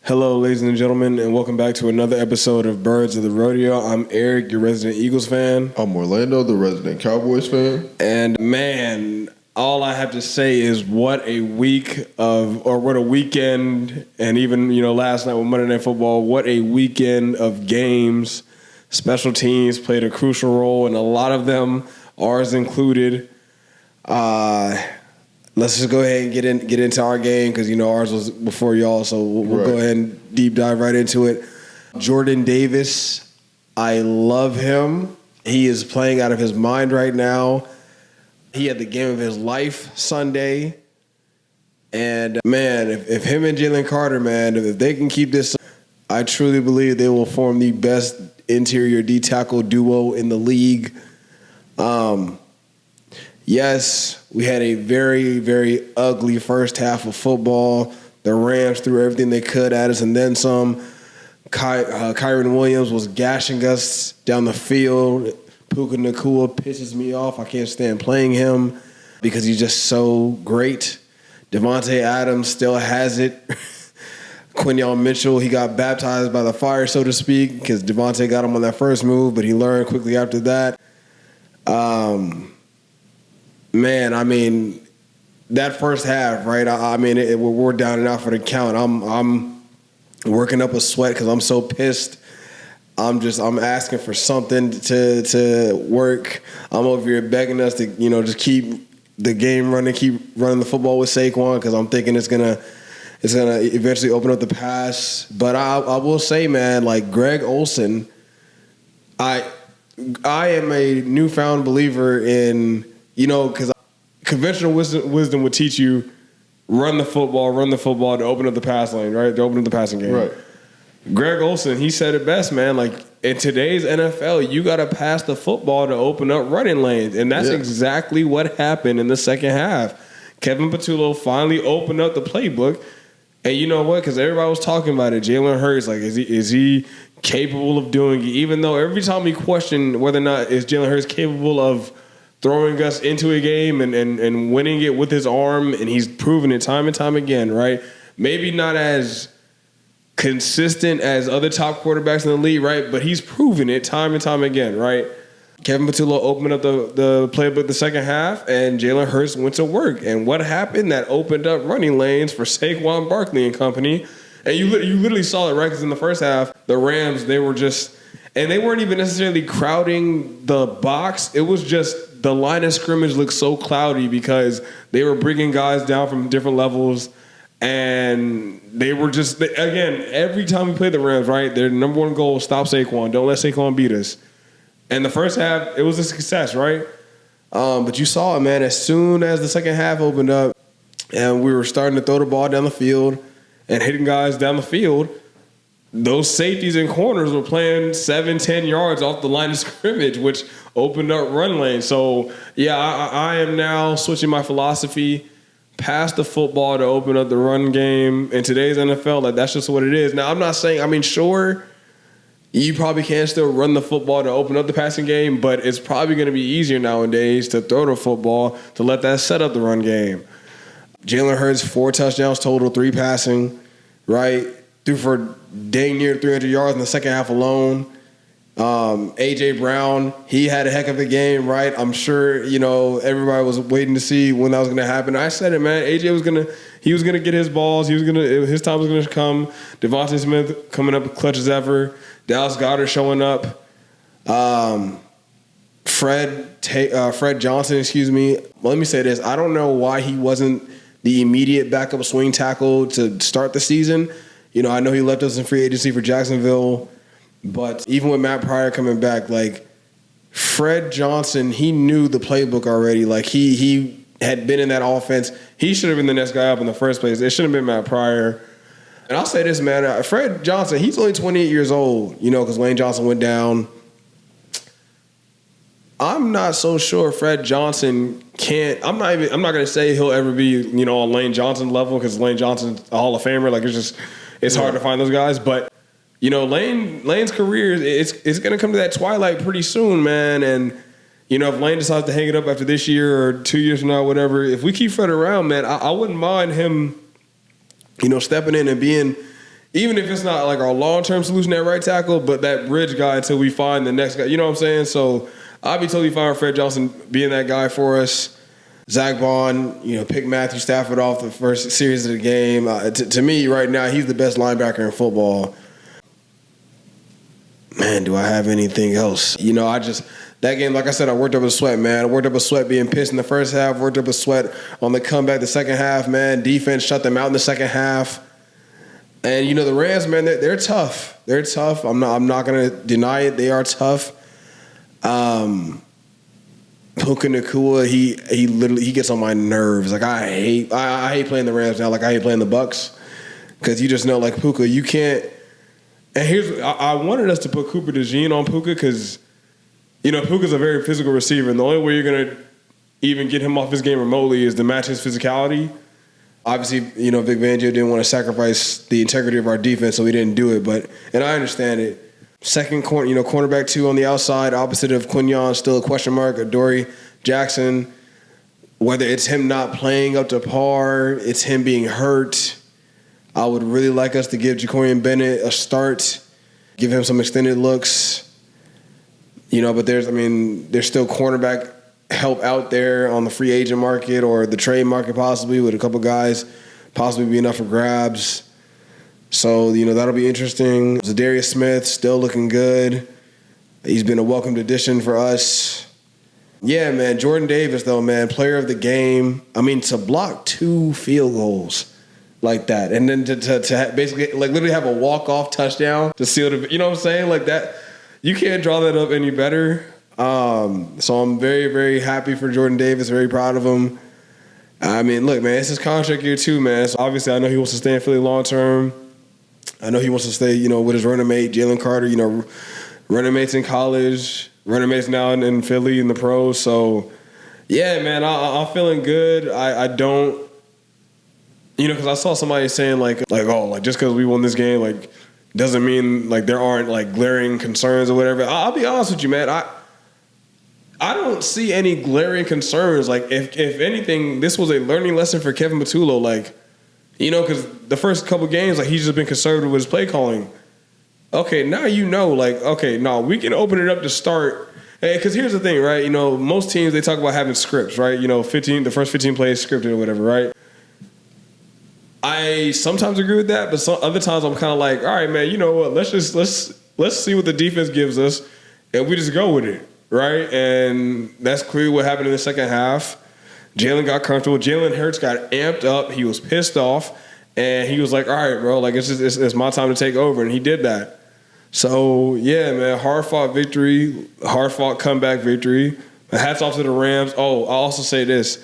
Hello, ladies and gentlemen, and welcome back to another episode of Birds of the Rodeo. I'm Eric, your resident Eagles fan. I'm Orlando, the resident Cowboys fan. And man, all I have to say is what a weekend, and even, last night with Monday Night Football, what a weekend of games. Special teams played a crucial role in a lot of them, ours included. Let's just go ahead and get into our game because, ours was before y'all, so we'll go ahead and deep dive right into it. Jordan Davis, I love him. He is playing out of his mind right now. He had the game of his life Sunday. And, man, if him and Jalen Carter, man, if they can keep this, I truly believe they will form the best interior D-tackle duo in the league. Yes, we had a very, very ugly first half of football. The Rams threw everything they could at us and then some. Kyron Williams was gashing us down the field. Puka Nacua pisses me off. I can't stand playing him because he's just so great. Devontae Adams still has it. Quinyon Mitchell, he got baptized by the fire, so to speak, because Devontae got him on that first move, but he learned quickly after that. Man, I mean, that first half, right? We're down and out for the count. I'm working up a sweat because I'm so pissed. I'm asking for something to work. I'm over here begging us to, just keep the game running, keep running the football with Saquon because I'm thinking it's gonna eventually open up the pass. But I will say, man, like Greg Olsen, I am a newfound believer in. Because conventional wisdom would teach you run the football to open up the pass lane, right? To open up the passing game. Right. Greg Olsen, he said it best, man. Like, in today's NFL, you got to pass the football to open up running lanes. And that's exactly what happened in the second half. Kevin Patullo finally opened up the playbook. And you know what? Because everybody was talking about it. Jalen Hurts, like, is he capable of doing it? Even though every time we question whether or not is Jalen Hurts capable of throwing us into a game and winning it with his arm, and he's proven it time and time again, right? Maybe not as consistent as other top quarterbacks in the league, right? But he's proven it time and time again, right? Kevin Patullo opened up the playbook the second half, and Jalen Hurts went to work. And what happened? That opened up running lanes for Saquon Barkley and company. And you literally saw it, right? Because in the first half, the Rams, they weren't even necessarily crowding the box. It was just the line of scrimmage looked so cloudy because they were bringing guys down from different levels. And they were just, again, every time we played the Rams, right, their number one goal was stop Saquon. Don't let Saquon beat us. And the first half, it was a success, right? But you saw it, man. As soon as the second half opened up and we were starting to throw the ball down the field and hitting guys down the field, those safeties and corners were playing 7-10 yards off the line of scrimmage, which opened up run lanes. So, yeah, I am now switching my philosophy past the football to open up the run game. In today's NFL, like, that's just what it is. Now, I'm not saying, sure, you probably can still run the football to open up the passing game, but it's probably going to be easier nowadays to throw the football to let that set up the run game. Jalen Hurts, 4 touchdowns total, 3 passing, right? Threw for dang near 300 yards in the second half alone. A.J. Brown, he had a heck of a game, right? I'm sure, everybody was waiting to see when that was going to happen. I said it, man. A.J. was going to get his balls. His time was going to come. Devontae Smith coming up clutch as ever. Dallas Goedert showing up. Fred Johnson, excuse me. Well, let me say this. I don't know why he wasn't the immediate backup swing tackle to start the season. I know he left us in free agency for Jacksonville, but even with Matt Pryor coming back, like, Fred Johnson, he knew the playbook already. Like, he had been in that offense. He should have been the next guy up in the first place. It shouldn't have been Matt Pryor. And I'll say this, man. Fred Johnson, he's only 28 years old, because Lane Johnson went down. I'm not so sure Fred Johnson can't. I'm not going to say he'll ever be, on Lane Johnson level because Lane Johnson's a Hall of Famer. Like, it's hard to find those guys. But, Lane's career, it's going to come to that twilight pretty soon, man. And, if Lane decides to hang it up after this year or 2 years from now, whatever, if we keep Fred around, man, I wouldn't mind him, stepping in and being even if it's not like our long-term solution at right tackle, but that bridge guy until we find the next guy. You know what I'm saying? So I'll be totally fine with Fred Johnson being that guy for us. Zach Bond, pick Matthew Stafford off the first series of the game. To me, right now, he's the best linebacker in football. Man, do I have anything else? That game, like I said, I worked up a sweat, man. I worked up a sweat being pissed in the first half, worked up a sweat on the comeback the second half, man. Defense shut them out in the second half. And, the Rams, man, they're tough. They're tough. I'm not going to deny it. They are tough. Puka Nacua, he gets on my nerves. Like I hate playing the Rams now. Like I hate playing the Bucks because you just know like Puka, you can't. And I wanted us to put Cooper DeJean on Puka because Puka's a very physical receiver, and the only way you're gonna even get him off his game remotely is to match his physicality. Obviously, Vic Fangio didn't want to sacrifice the integrity of our defense, so he didn't do it. And I understand it. Second corner, cornerback 2 on the outside, opposite of Quinyon, still a question mark. Adoree Jackson, whether it's him not playing up to par, it's him being hurt. I would really like us to give Jacorian Bennett a start, give him some extended looks. But there's still cornerback help out there on the free agent market or the trade market possibly with a couple guys possibly being up for grabs. So, that'll be interesting. Zadarius Smith still looking good. He's been a welcomed addition for us. Yeah, man, Jordan Davis, though, man, player of the game. To block 2 field goals like that and then to basically, like, literally have a walk-off touchdown to seal the – you know what I'm saying? Like that – you can't draw that up any better. So I'm very, very happy for Jordan Davis, very proud of him. Look, man, it's his contract year too, man. So obviously I know he wants to stay in Philly long-term. I know he wants to stay, with his running mate, Jalen Carter, running mates in college, running mates now in Philly in the pros. So, yeah, man, I'm feeling good. I don't, because I saw somebody saying like just because we won this game, like, doesn't mean like there aren't like glaring concerns or whatever. I'll be honest with you, man. I don't see any glaring concerns. Like, if anything, this was a learning lesson for Kevin Patullo. Like, because the first couple games, like, he's just been conservative with his play calling. Okay, now we can open it up to start. Because here's the thing, right? Most teams, they talk about having scripts, right? The first 15 plays scripted or whatever, right? I sometimes agree with that, but some other times I'm kind of like, all right, man, you know what? Let's see what the defense gives us, and we just go with it, right? And that's clearly what happened in the second half. Jalen got comfortable. Jalen Hurts got amped up. He was pissed off, and he was like, all right, bro, like it's my time to take over, and he did that. So, yeah, man, hard-fought victory, hard-fought comeback victory. Hats off to the Rams. Oh, I'll also say this,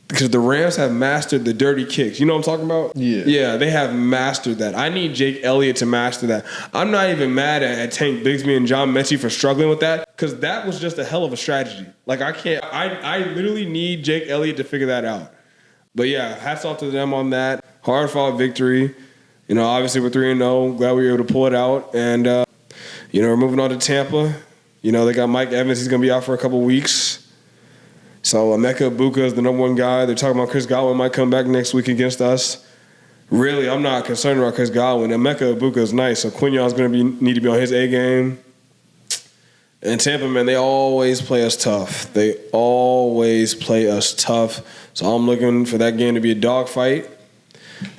because the Rams have mastered the dirty kicks. You know what I'm talking about? Yeah. Yeah, they have mastered that. I need Jake Elliott to master that. I'm not even mad at Tank Bigsby and John Mechie for struggling with that, because that was just a hell of a strategy. Like, I literally need Jake Elliott to figure that out. But, yeah, hats off to them on that. Hard-fought victory. Obviously we're 3-0. Glad we were able to pull it out. And, we're moving on to Tampa. They got Mike Evans. He's going to be out for a couple weeks. So Emeka Egbuka is the number one guy. They're talking about Chris Godwin might come back next week against us. Really, I'm not concerned about Chris Godwin. Emeka Egbuka is nice, so Quinyon's going to need to be on his A game. And Tampa, man, they always play us tough. So I'm looking for that game to be a dogfight.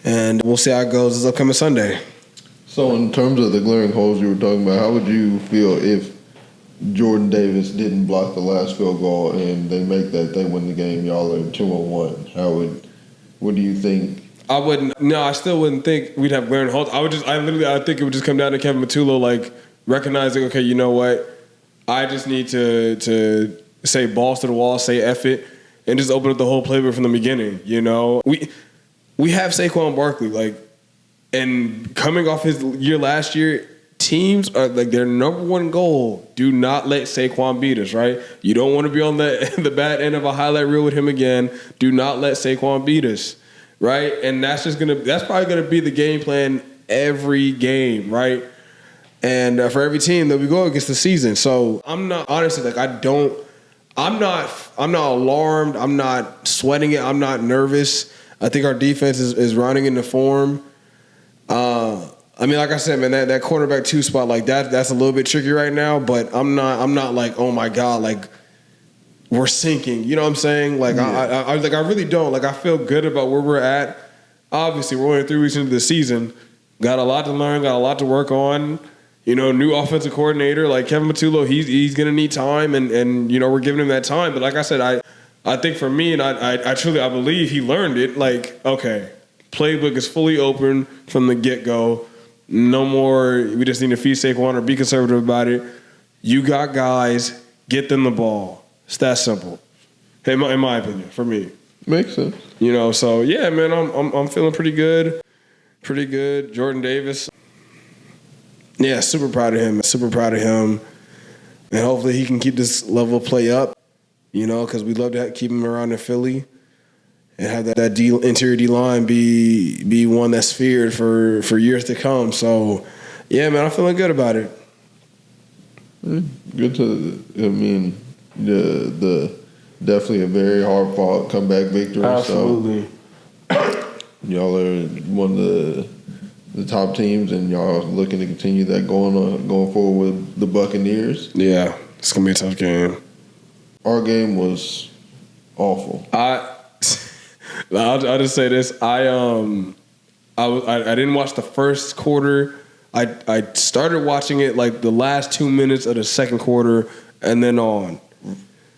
And we'll see how it goes this upcoming Sunday. So in terms of the glaring holes you were talking about, how would you feel if Jordan Davis didn't block the last field goal and they win the game, y'all are 2-1? What do you think? I still wouldn't think we'd have glaring holes. I think it would just come down to Kevin Patullo, like, recognizing, okay, you know what? I just need to say balls to the wall, say F it, and just open up the whole playbook from the beginning, We have Saquon Barkley, like, and coming off his year last year, teams are like their number one goal. Do not let Saquon beat us, right? You don't want to be on the bad end of a highlight reel with him again. Do not let Saquon beat us, right? And that's probably gonna be the game plan every game, right? And for every team that we go against this season. So I'm not honestly I'm not alarmed. I'm not sweating it. I'm not nervous. I think our defense is running into form. I mean, like I said, man, that quarterback 2 spot, like that's a little bit tricky right now. But I'm not like, oh my god, like we're sinking. You know what I'm saying? Like I really don't. Like I feel good about where we're at. Obviously, we're only 3 weeks into the season. Got a lot to learn. Got a lot to work on. You know, new offensive coordinator like Kevin Patullo. He's gonna need time, and you know we're giving him that time. But like I said, I think for me, and I truly believe he learned it. Like, okay, playbook is fully open from the get go. No more. We just need to feed Saquon or be conservative about it. You got guys. Get them the ball. It's that simple. In my opinion, for me. Makes sense. You know, so yeah, man, I'm feeling pretty good. Pretty good. Jordan Davis. Yeah, super proud of him. Super proud of him. And hopefully he can keep this level of play up, you know, because we'd love to keep him around in Philly and have that interior D-line be one that's feared for years to come. So, yeah, man, I'm feeling good about it. Good to, I mean, the definitely a very hard-fought comeback victory. Absolutely. So y'all are one of the top teams, and y'all looking to continue that going forward with the Buccaneers. Yeah, it's gonna be a tough game. Our game was awful. I'll just say this: I didn't watch the first quarter. I started watching it like the last 2 minutes of the second quarter, and then on.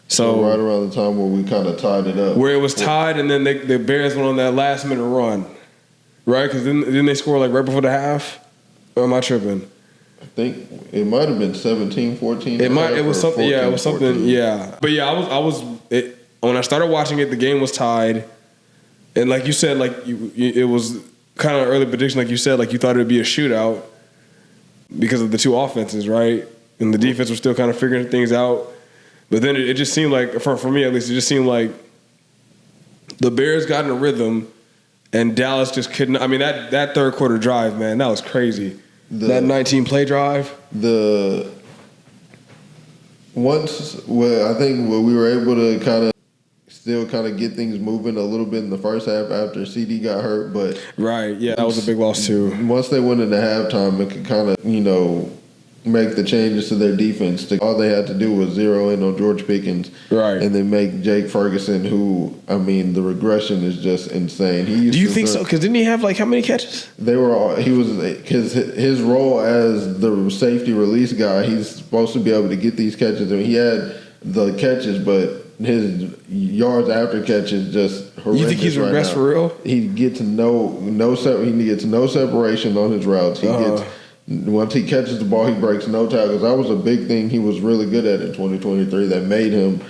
So right around the time where we kind of tied it up, where it was tied, and then the Bears went on that last minute run, right? Because then they scored like right before the half. Or am I tripping? I think it might have been 17-14. It was something. 14, yeah, it was something. 14. Yeah, but yeah, I was. When I started watching it, the game was tied, and like you said, like it was kind of an early prediction. Like you said, like you thought it would be a shootout because of the two offenses, right? And the defense was still kind of figuring things out. But then it just seemed like, for me at least, it just seemed like the Bears got in a rhythm, and Dallas just couldn't. I mean, that third quarter drive, man, that was crazy. That 19-play drive. I think we were able to still get things moving a little bit in the first half after CD got hurt, but right, yeah, that was a big loss too. Once they went into halftime, it could make the changes to their defense. All they had to do was zero in on George Pickens, right, and then make Jake Ferguson, who, I mean, the regression is just insane. Do you think so? Because didn't he have like how many catches? His role as the safety release guy, he's supposed to be able to get these catches. I mean, he had the catches, but his yards after catches just horrendous. You think he's regressed for real? He gets no separation on his routes. Once he catches the ball, he breaks no tackles. That was a big thing he was really good at in 2023 that made him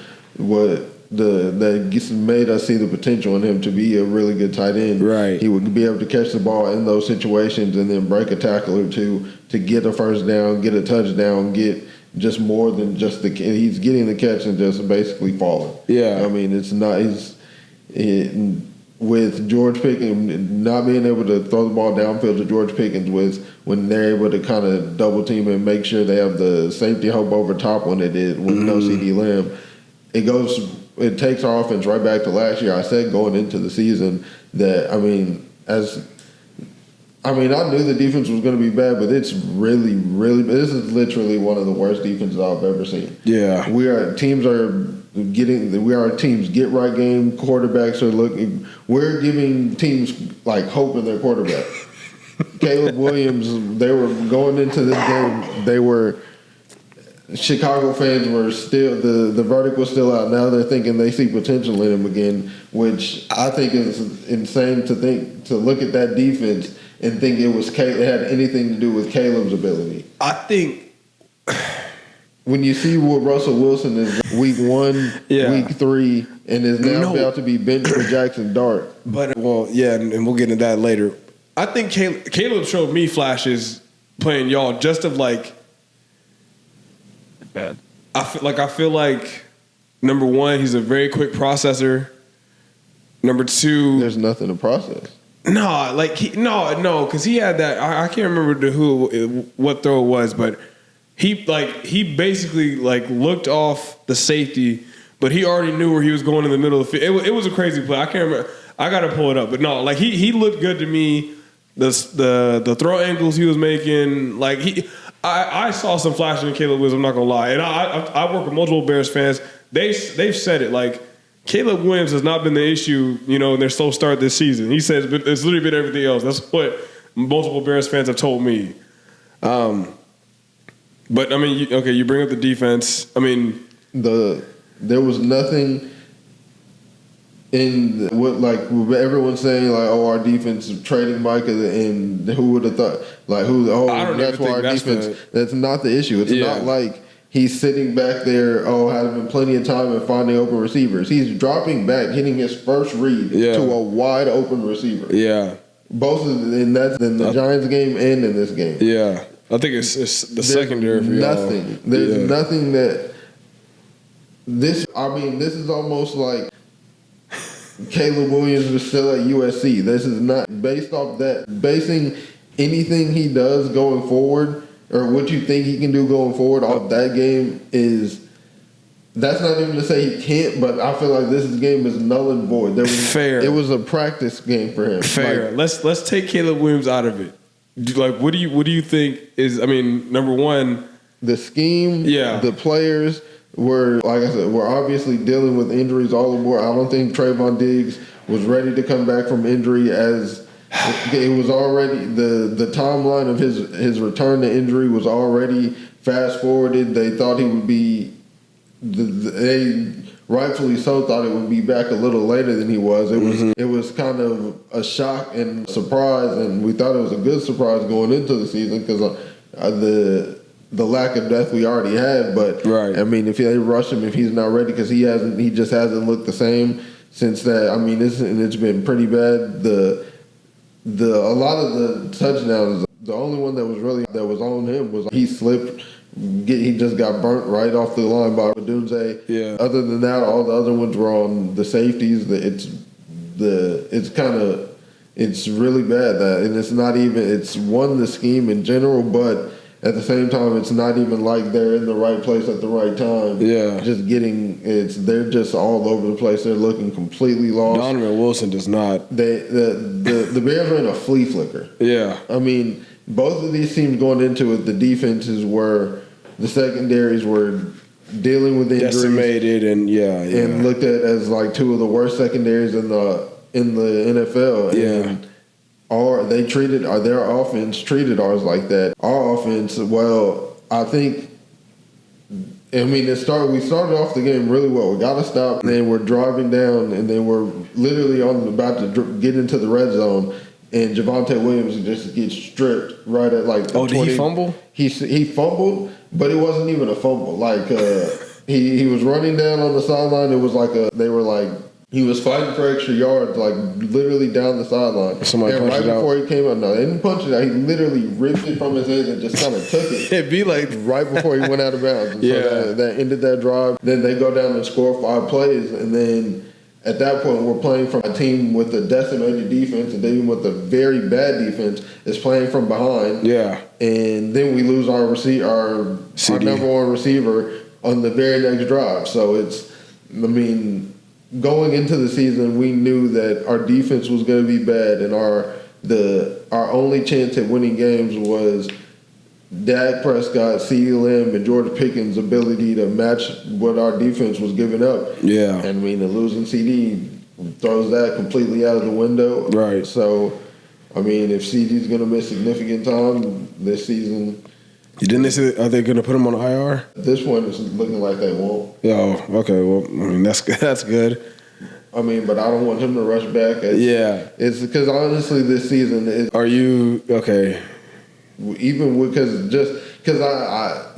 made us see the potential in him to be a really good tight end. Right. He would be able to catch the ball in those situations and then break a tackle or two to get a first down, get a touchdown, get just more than just he's getting the catch and just basically falling. Yeah. I mean, it's not with George Pickens not being able to throw the ball downfield to George Pickens when they're able to kind of double team and make sure they have the safety hope over top when they did with no CD Lamb. It takes our offense right back to last year. I said going into the season that, I knew the defense was going to be bad, but it's really, really, this is literally one of the worst defenses I've ever seen. Yeah. Teams get right game. Quarterbacks are looking. We're giving teams like hope in their quarterback. Caleb Williams. They were going into this game. Chicago fans were still the verdict was still out. Now they're thinking they see potential in him again, which I think is insane to look at that defense and think it had anything to do with Caleb's ability. I think. When you see what Russell Wilson is week 1, week 3, and is now about to be benched for Jackson Dart. But, and we'll get into that later. I think Caleb showed me flashes playing y'all just of like. Bad. I feel like, number one, he's a very quick processor. Number two. There's nothing to process. No, because he had that. I can't remember what throw it was, but. He basically looked off the safety, but he already knew where he was going in the middle of the field. It was a crazy play. I can't remember. I got to pull it up. But no, he looked good to me the throw angles he was making, like I saw some flashes in Caleb Williams. I'm not gonna lie, and I work with multiple Bears fans. They've said it like Caleb Williams has not been the issue, in their slow start this season. He says it's literally been everything else. That's what multiple Bears fans have told me. But I mean, you bring up the defense. I mean, there was nothing in what like everyone's saying like, oh, our defense is trading Micah, and who would have thought like that's why our defense. That's not the issue. It's not like he's sitting back there, having plenty of time and finding open receivers. He's dropping back, hitting his first read to a wide open receiver. Yeah, both and that's in the Giants game and in this game. Yeah. I think it's the secondary for y'all. There's nothing that this is almost like Caleb Williams was still at USC. This is not based off that. Basing anything he does going forward or what you think he can do going forward off that game that's not even to say he can't, but I feel like this game is null and void. Fair. It was a practice game for him. Fair. Let's take Caleb Williams out of it. Like, what do you think is? I mean, number one, the scheme. Yeah, the players were, like I said, we're obviously dealing with injuries all aboard. I don't think Trayvon Diggs was ready to come back from injury. As it was already the timeline of his return to injury was already fast forwarded. They thought he would be. They rightfully so thought it would be back a little later than he was. It was kind of a shock and surprise, and we thought it was a good surprise going into the season because the lack of depth we already had. But I mean, if they rush him, if he's not ready, because he just hasn't looked the same since that. I mean, it's been pretty bad. A lot of the touchdowns, the only one that was on him was he slipped. He just got burnt right off the line by Dunze. Yeah. Other than that, all the other ones were on the safeties. It's really bad and it's not even. It's the scheme in general, but at the same time, it's not even like they're in the right place at the right time. Yeah. They're just all over the place. They're looking completely lost. Donovan Wilson does not. The Bears are in a flea flicker. Yeah. I mean, both of these teams going into it, the defenses the secondaries were dealing with injuries. Decimated and and looked at as like two of the worst secondaries in the NFL. Yeah. And their offense treated ours like that. Our offense, I think. I mean, we started off the game really well. We got a stop, and then we're driving down, and then we're literally about to get into the red zone. And Javonte Williams just gets stripped right at like the 20. Did he fumble? He fumbled, but it wasn't even a fumble. Like he was running down on the sideline. It was like he was fighting for extra yards, like literally down the sideline. Somebody and punched right it before out. he came out, no, they didn't punch it out. He literally ripped it from his hands and just kind of took it. It'd be like right before he went out of bounds. And so that ended that drive. Then they go down and score 5 plays, and then. At that point, we're playing from a team with a decimated defense, and then with a very bad defense is playing from behind. Yeah, and then we lose our number one receiver on the very next drive. So going into the season, we knew that our defense was going to be bad, and our only chance at winning games was Dak Prescott, CeeDee Lamb, and George Pickens' ability to match what our defense was giving up. Yeah. And I mean, the losing CD throws that completely out of the window. Right. So, I mean, if CD's going to miss significant time this season. Didn't they say, are they going to put him on IR? This one is looking like they won't. Oh, okay. Well, I mean, that's good. I mean, but I don't want him to rush back. It's because honestly, this season is. Are you okay? Even because I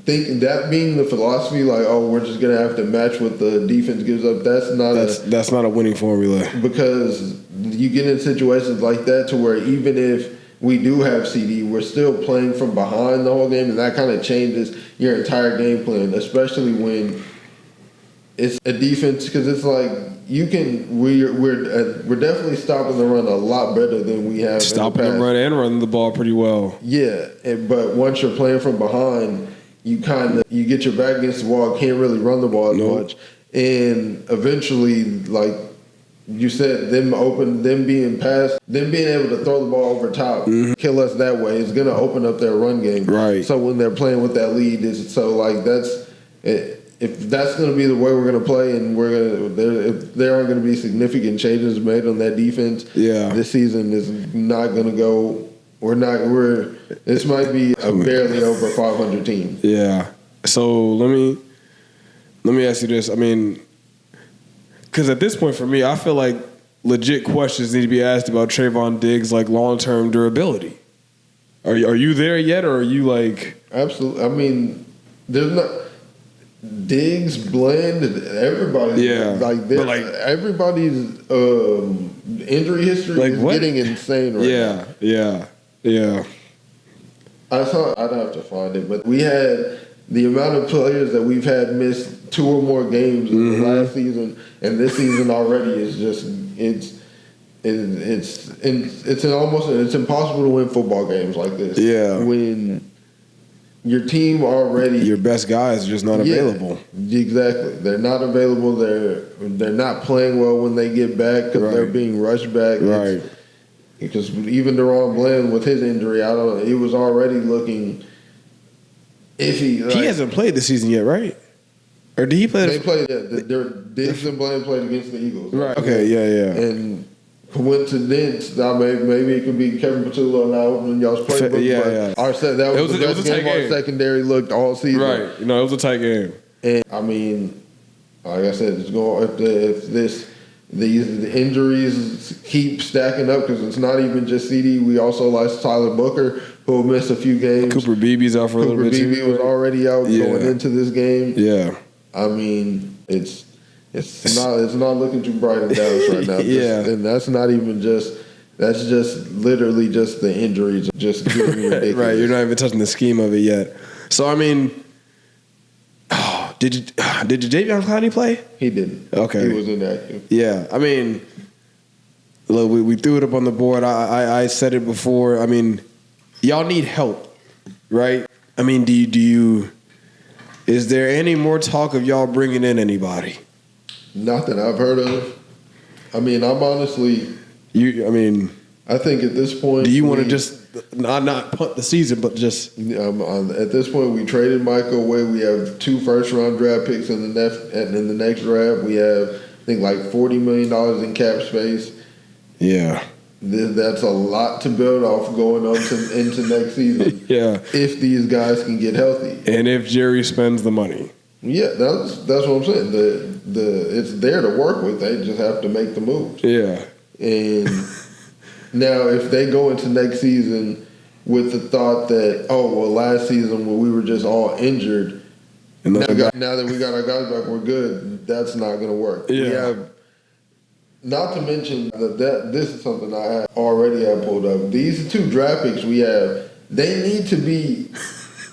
think that being the philosophy, like, oh, we're just gonna have to match what the defense gives up. That's not a winning formula. Because you get in situations like that to where even if we do have CD, we're still playing from behind the whole game, and that kind of changes your entire game plan, especially when it's a defense. Because it's like we're definitely stopping the run a lot better than we have. Stopping the run and running the ball pretty well. Yeah, but once you're playing from behind, you get your back against the wall, can't really run the ball as much, and eventually, like you said them being passed, them being able to throw the ball over top, kill us that way is going to open up their run game. Right. So when they're playing with that lead, that's it. If that's going to be the way we're going to play, and if there aren't going to be significant changes made on that defense, this season is not going to go. This might be a barely over 500 team. Yeah. So let me ask you this. I mean, because at this point for me, I feel like legit questions need to be asked about Trayvon Diggs' like long-term durability. Are you there yet, or are you like absolutely? I mean, there's not. Diggs, Blend, everybody. Everybody's injury history is getting insane right now. Yeah. I'd have to find it, but we had the amount of players that we've had miss 2 or more games in the last season, and this season already is just it's impossible to win football games like this. Yeah, when your team already, your best guys are just not available. Exactly, they're not available. They're not playing well when they get back because they're being rushed back. Right. Because even Deron Bland with his injury, he was already looking iffy. He hasn't played this season yet, right? Or did he play? They played. Diggs and Bland played against the Eagles. Right. Okay. Yeah. And coincidence, maybe it could be Kevin Patullo now in y'all's playbook. That was the best game our secondary looked all season. Right. It was a tight game. And I mean, like I said, if the injuries keep stacking up, because it's not even just CD. We also lost Tyler Booker, who will miss a few games. Cooper Beebe's out for a little bit. Cooper Beebe was already out going into this game. Yeah. I mean, it's not looking too bright in Dallas right now. And that's not even that's just literally just the injuries just getting ridiculous. Right, you're not even touching the scheme of it yet. So I mean, did Jadeveon Clowney play? He didn't. Okay, he was inactive. Yeah, I mean, look, we threw it up on the board. I said it before. I mean, y'all need help, right? I mean, do you? Is there any more talk of y'all bringing in anybody? Not that I've heard of. I mean, I'm honestly. I think at this point. Do you want to just not punt the season, but just? At this point, we traded Michael away. We have 2 first-round draft picks in the next draft. We have, I think, like $40 million in cap space. Yeah. That's a lot to build off going on into next season. Yeah. If these guys can get healthy. And if Jerry spends the money. Yeah, that's what I'm saying. It's there to work with. They just have to make the moves. Yeah. And now if they go into next season with the thought that, last season when we were just all injured, now that we got our guys back, we're good, that's not going to work. Yeah. We have, not to mention that this is something I already have pulled up. These 2 draft picks we have, they need to be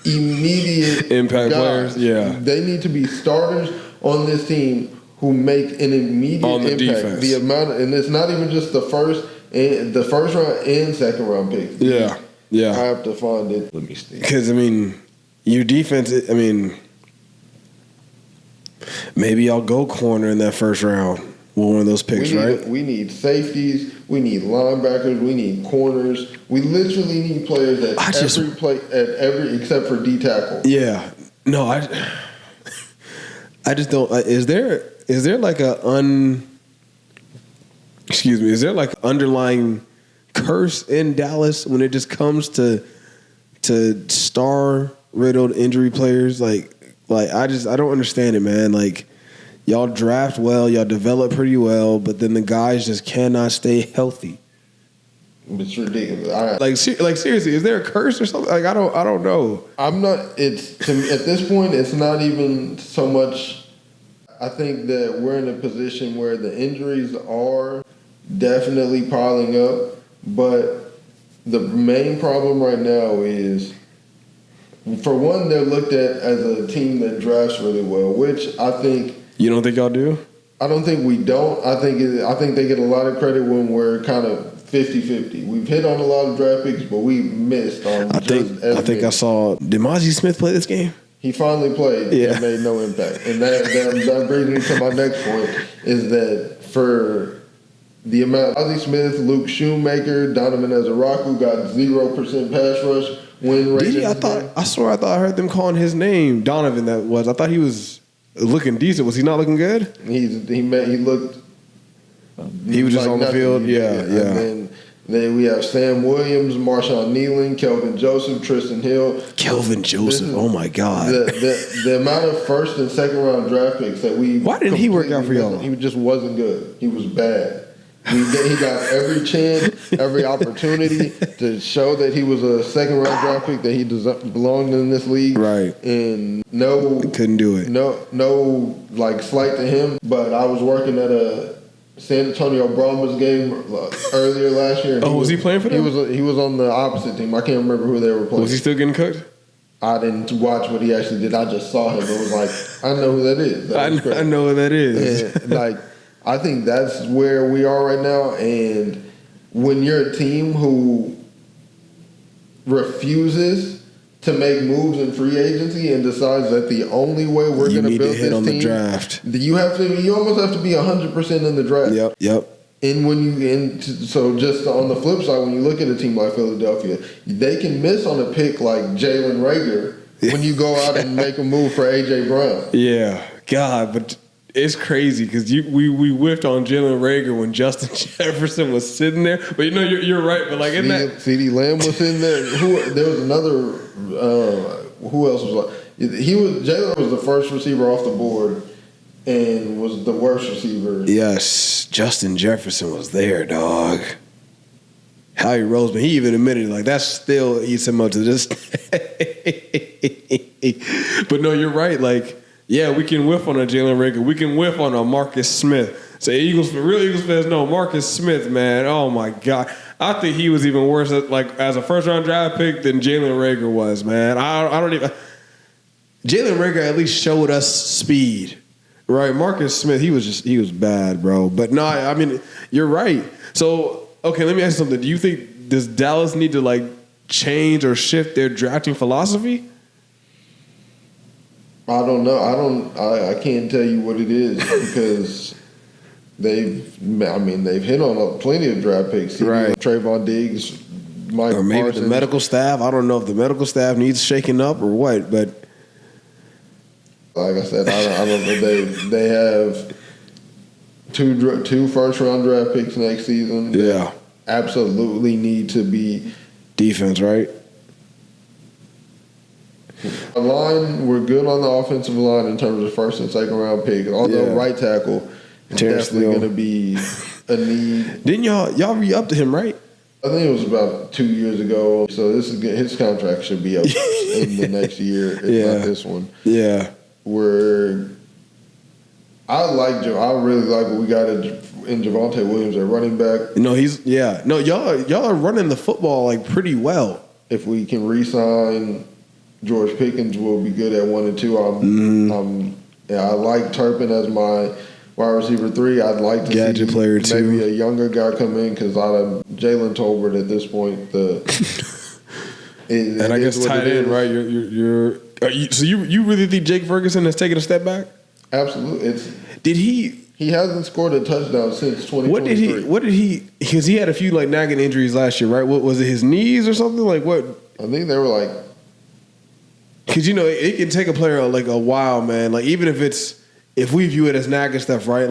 immediate impact guys. players. Yeah, they need to be starters on this team who make an immediate impact. Defense. The amount, and it's not even just the first round and second round picks. Yeah. I have to find it. Let me see. Because your defense. Maybe I'll go corner in that first round with one of those picks, right? We need safeties. We need linebackers. We need corners. We literally need players at every except for D tackle. Yeah. No, I just don't. Is there like is there like underlying curse in Dallas when it just comes to star riddled injury players? Like I don't understand it, man. Like, y'all draft well, y'all develop pretty well, but then the guys just cannot stay healthy. It's ridiculous. Seriously, is there a curse or something? Like, I don't know. I'm not. At this point, it's not even so much. I think that we're in a position where the injuries are definitely piling up, but the main problem right now is, for one, they're looked at as a team that drafts really well, which I think. You don't think y'all do? I don't think we don't. I think they get a lot of credit when we're kind of 50-50. We've hit on a lot of draft picks, but we missed on. I think I saw. Did Mozzie Smith play this game? He finally played and made no impact. And that brings me to my next point, is that for the amount Ozzie Smith, Luke Shoemaker, Donovan Ezaraku got 0% pass rush win rate. Did he? I thought I heard them calling his name Donovan. I thought he was looking decent. Was he not looking good? He looked. He was just on the field. Yeah. And then we have Sam Williams, Marshawn Nealon, Kelvin Joseph, Tristan Hill. Kelvin Joseph. Oh my God. The amount of first and second round draft picks that we. Why didn't he work out for y'all? He just wasn't good. He was bad. He got every chance, every opportunity to show that he was a second round draft pick, that he belonged in this league. Right. And couldn't do it. No, like slight to him. But I was working at a San Antonio Brahmas game earlier last year. Was he playing for them? He was on the opposite team. I can't remember who they were playing. Was he still getting cooked? I didn't watch what he actually did. I just saw him. It was like, I know who that is. I know who that is. And, I think that's where we are right now. And when you're a team who refuses to make moves in free agency and decides that the only way we're going to build this team, the draft. You almost have to be 100% in the draft. Yep. And so just on the flip side, when you look at a team like Philadelphia, they can miss on a pick like Jalen Reagor when you go out and make a move for A.J. Brown. Yeah, God, but it's crazy because we whiffed on Jalen Reagor when Justin Jefferson was sitting there. But you're right. But like in that, CeeDee Lamb was in there. There was another. Who else was like? Jalen was the first receiver off the board and was the worst receiver. Yes, Justin Jefferson was there, dog. Howie Roseman, he even admitted like that's still eats him up to this. But no, you're right. Like. Yeah, we can whiff on a Jalen Reagor. We can whiff on a Marcus Smith. So real Eagles fans know Marcus Smith, man. Oh my God, I think he was even worse as a first round draft pick than Jalen Reagor was, man. I don't even. Jalen Reagor at least showed us speed, right? Marcus Smith, he was bad, bro. But no, I mean you're right. So okay, let me ask you something. Do you think does Dallas need to change or shift their drafting philosophy? I don't know. I can't tell you what it is because they've hit on plenty of draft picks. Right. Trayvon Diggs, Mike or maybe Parsons. The medical staff. I don't know if the medical staff needs shaking up or what, but like I said, I don't know. They have two first round draft picks next season. Yeah. Absolutely need to be defense, right? The line, we're good on the offensive line in terms of first and second round pick. Although right tackle is definitely going to be a need. Didn't y'all re-up to him, right? I think it was about 2 years ago. So his contract should be up in the next year, if not this one. Yeah. I really like what we got in Javonte Williams at running back. Y'all are running the football pretty well. If we can re-sign George Pickens, will be good at 1 and 2. I like Turpin as my wide receiver 3. I'd like to gadget see player too. Maybe a younger guy come in because Jalen Tolbert at this point. And I guess tight end, right? So you really think Jake Ferguson has taken a step back? Absolutely. Did he? He hasn't scored a touchdown since 2023. What did he? Because he had a few nagging injuries last year, right? What was it? His knees or something? What? I think they were because it can take a player a while, man. Even if we view it as nagging stuff, right?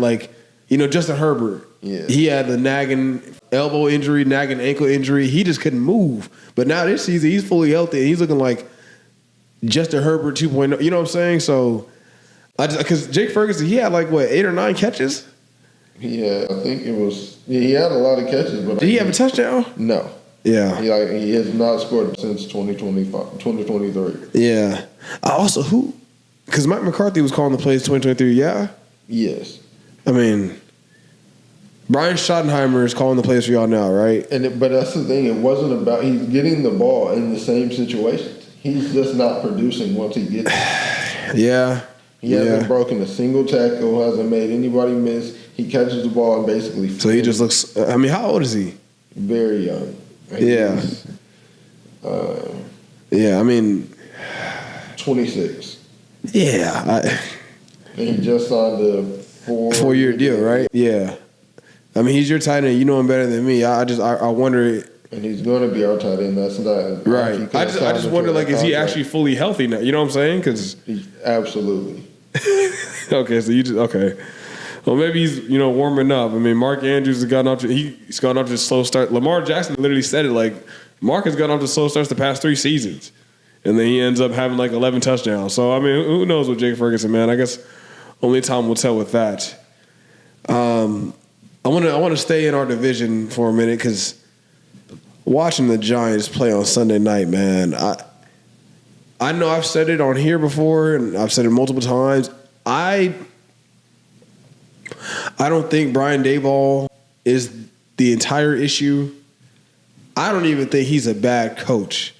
Justin Herbert. Yeah. He had the nagging elbow injury, nagging ankle injury. He just couldn't move. But now this season, he's fully healthy and he's looking like Justin Herbert 2.0. You know what I'm saying? So, because Jake Ferguson, he had 8 or 9 catches. Yeah, I think it was. Yeah, he had a lot of catches, but did he have a touchdown? No. Yeah. He has not scored since 2023. Yeah. Because Mike McCarthy was calling the plays 2023, yeah? Yes. I mean, Brian Schottenheimer is calling the plays for y'all now, right? But that's the thing. It wasn't about he's getting the ball in the same situations. He's just not producing once he gets it. Yeah. He hasn't broken a single tackle, hasn't made anybody miss. He catches the ball and basically. So he just looks. I mean, how old is he? Very young. Yeah. I mean, 26. Yeah. And he just signed a 4-year deal, right? Yeah. I mean, he's your tight end. You know him better than me. I wonder. And he's going to be our tight end. That's not right. I just wonder, like, is he actually fully healthy now? You know what I'm saying? Because absolutely. Okay, so you just okay. Well, maybe he's warming up. I mean, Mark Andrews has gotten off to he's gone off to a slow start. Lamar Jackson literally said it, like, Mark has gotten off to slow starts the past 3 seasons, and then he ends up having like 11 touchdowns. So I mean, who knows with Jake Ferguson, man? I guess only time will tell with that. I want to stay in our division for a minute because watching the Giants play on Sunday night, man, I know I've said it on here before, and I've said it multiple times. I don't think Brian Daboll is the entire issue. I don't even think he's a bad coach.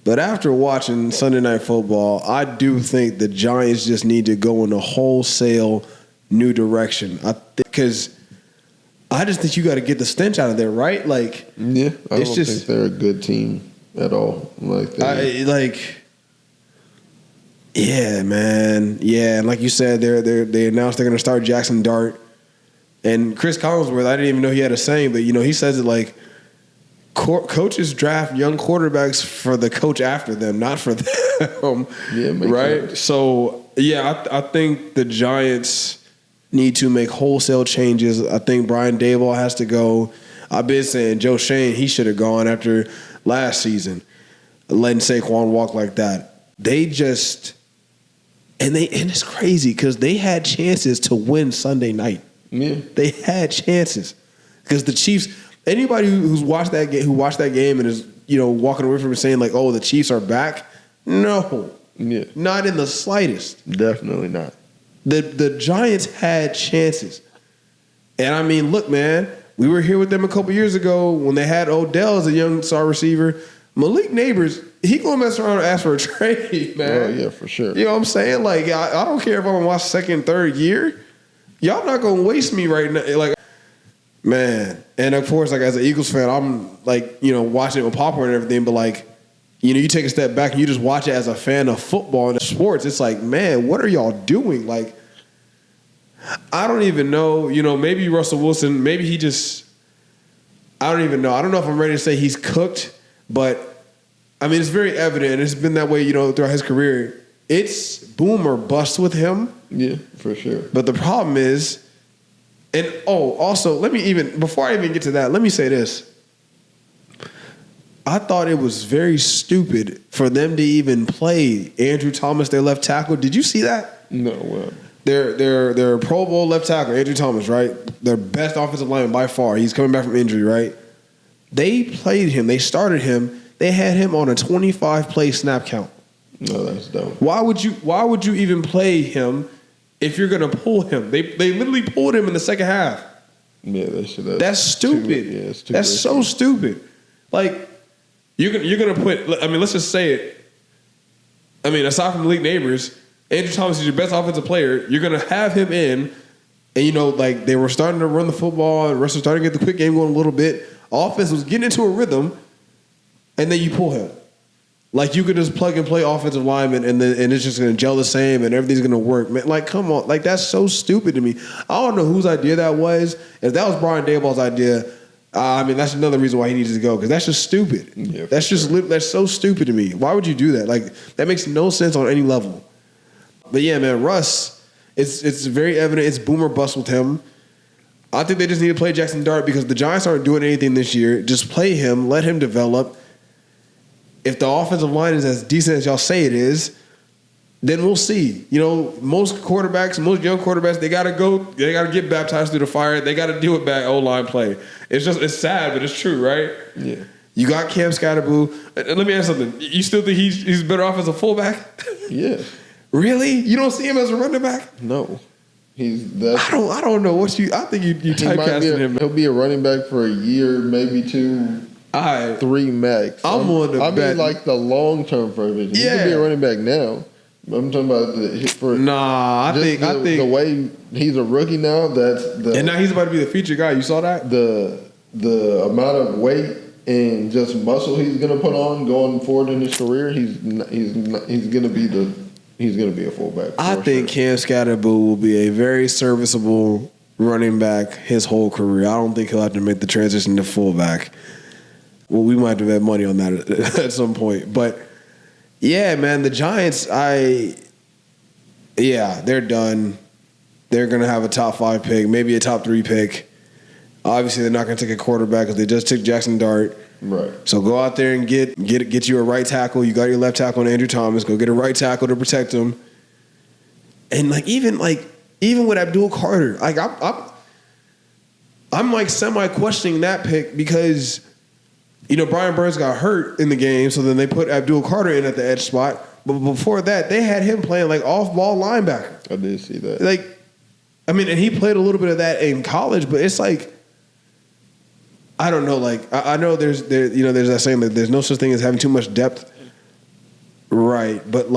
But after watching Sunday Night Football, I do think the Giants just need to go in a wholesale new direction. Because I just think you got to get the stench out of there, right? Like, yeah, I don't think they're a good team at all. Yeah, man. Yeah, and like you said, they announced they're going to start Jackson Dart. And Chris Collinsworth, I didn't even know he had a saying, but, he says it like, coaches draft young quarterbacks for the coach after them, not for them. Yeah, right? Sense. So, yeah, I think the Giants need to make wholesale changes. I think Brian Daboll has to go. I've been saying Joe Shane, he should have gone after last season, letting Saquon walk like that. They just... And it's crazy because they had chances to win Sunday night. Yeah. They had chances. Because the Chiefs... Anybody who's watched that game and is walking away from it saying like, "Oh, the Chiefs are back," no, not in the slightest. Definitely not. The Giants had chances, and I mean, look, man, we were here with them a couple years ago when they had Odell as a young star receiver. Malik Neighbors, he gonna mess around and ask for a trade, man. Oh yeah, for sure. You know what I'm saying? Like, I don't care if I'm gonna watch second, third year. Y'all not gonna waste me right now, like. Man, and of course, like as an Eagles fan, I'm like, watching it with popcorn and everything, but like, you take a step back and you just watch it as a fan of football and sports. It's like, man, what are y'all doing? Like, I don't even know. Maybe Russell Wilson, maybe he just, I don't even know. I don't know if I'm ready to say he's cooked, but I mean, it's very evident. It's been that way, throughout his career. It's boom or bust with him. Yeah, for sure. But the problem is. And also, before I even get to that, let me say this. I thought it was very stupid for them to even play Andrew Thomas, their left tackle. Did you see that? No, what? Their Pro Bowl left tackle, Andrew Thomas, right? Their best offensive lineman by far. He's coming back from injury, right? They played him. They started him. They had him on a 25-play snap count. No, that's dumb. Why would you even play him? If you're gonna pull him, they literally pulled him in the second half. Yeah, they should have. That's stupid. That's so stupid. Like you're gonna put. I mean, let's just say it. I mean, aside from Malik Neighbors, Andrew Thomas is your best offensive player. You're gonna have him in, and like they were starting to run the football, and Russ was starting to get the quick game going a little bit. Offense was getting into a rhythm, and then you pull him. Like, you could just plug and play offensive lineman and it's just going to gel the same and everything's going to work. Man, like, come on. Like, that's so stupid to me. I don't know whose idea that was. If that was Brian Daboll's idea, I mean, that's another reason why he needs to go because that's just stupid. Yeah, that's so stupid to me. Why would you do that? Like, that makes no sense on any level. But, yeah, man, Russ, it's very evident it's boom or bust with him. I think they just need to play Jackson Dart because the Giants aren't doing anything this year. Just play him. Let him develop. If the offensive line is as decent as y'all say it is, then we'll see. Most young quarterbacks, they gotta get baptized through the fire. They gotta deal with bad O-line play. It's sad, but it's true, right? Yeah. You got Cam Scatterboo. Let me ask something. You still think he's better off as a fullback? Yeah. Really? You don't see him as a running back? No. I don't know what I think you typecasting him. He'll be a running back for a year, maybe 2. 3 max. I'm willing to bet. I mean, like the long-term version. Yeah. He could be a running back now. I'm talking about I think the way he's a rookie now. And now he's about to be the feature guy. You saw that? The amount of weight and just muscle he's going to put on going forward in his career. He's going to be a fullback. I think Cam Scatterboo will be a very serviceable running back his whole career. I don't think he'll have to make the transition to fullback. Well, we might have to bet money on that at some point. But, yeah, man, the Giants, they're done. They're going to have a top 5 pick, maybe a top 3 pick. Obviously, they're not going to take a quarterback because they just took Jackson Dart. Right. So go out there and get you a right tackle. You got your left tackle in Andrew Thomas. Go get a right tackle to protect him. And even with Abdul Carter, I'm like semi questioning that pick because Brian Burns got hurt in the game, so then they put Abdul Carter in at the edge spot. But before that, they had him playing like off ball linebacker. I did see that. And he played a little bit of that in college, but it's like, I don't know. I know there's that saying that there's no such thing as having too much depth, right? But